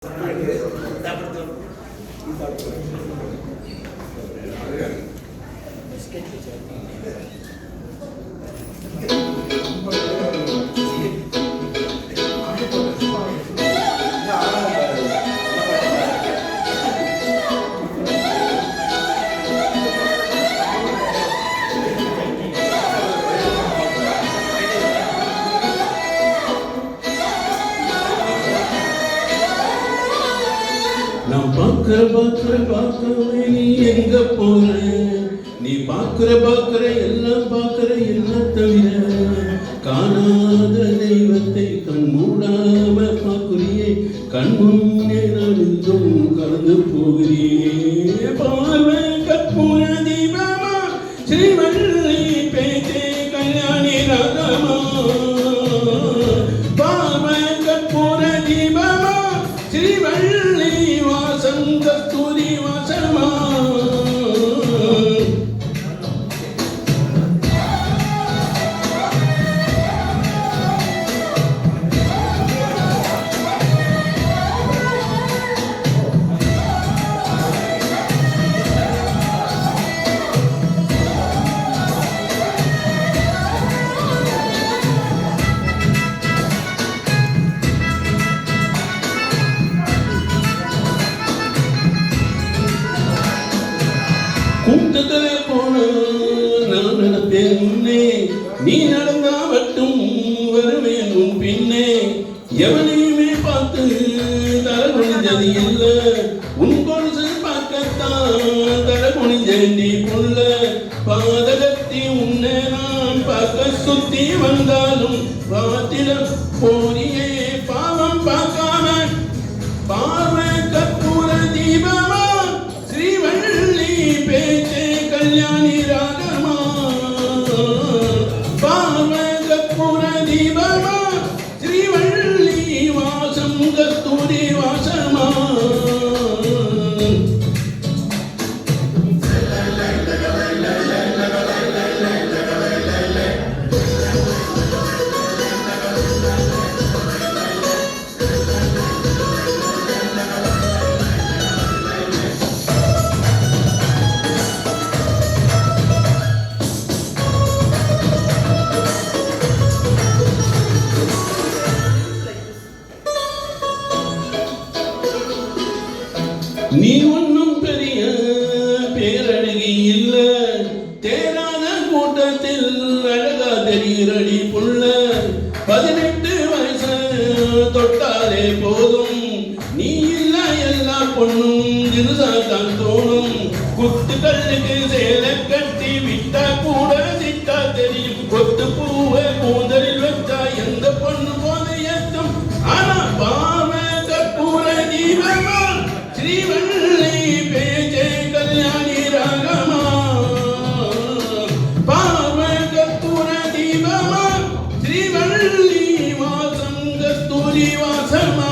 நான் பார்க்கிற நீ எங்க போற? நீ பார்க்கிற எல்லாம் என்ன தவிர காணாத தெய்வத்தை கண் மூடாம பார்க்குறியே. கண் முன்னே நான் இன்றும் கலந்து போகிறேன். பார்வை கற்பூர தீபமா ஸ்ரீவள்ளி பேச்சே கல்யாணி ராகமா. பார்வை கற்பூர தீபமா ஸ்ரீவள்ளி வாசம் கஸ்தூரி வாசமா. கூட்டத்துல போன நான் நடப்பேன் முன்னே, நீ நடந்தா மட்டும் வருவேன் உன் பின்னே. எவனையுமே பார்த்து தர முடிஞ்சது இல்ல, உன் கொலுசு பார்க்கத்தான் தர முடிஞ்சேன் நீ புள்ள. பாதகத்தி உன்னை நான் பார்க்க சுத்தி வந்தாலும் பாத்திரம் போரியே பாவம் பார்க்காம. பார்வை கற்பூர தீபமா ஸ்ரீவள்ளி பேச்சே கல்யாணி ராகமா. பார்வை கற்பூர தீபமா ஸ்ரீவள்ளி வாசம் கஸ்தூரி வாசமா. நீ ஒன்னும் பெரிய பேரழகி இல்ல, தேராத கூட்டத்தில் அழகா தெரிகிறடி புள்ள. 18 வயசு தொட்டாலே போதும், நீ இல்ல எல்லா பொண்ணும் இருசாதான் தோணும். குத்து கல்லுக்கு சேலை கட்டி விட்டா கூட சிட்டா தெரியும். கொத்து பூவை கூந்தலில் வச்சா எந்த பொண்ணு போது எத்தும். ஆனா பாவை கற்பூர தீபமா ஸ்ரீவள்ளி பேச்சே கல்யாணி ராகமா. பார்வை கற்பூர தீபமா ஸ்ரீவள்ளி வாசம் கஸ்தூரி வாசமா.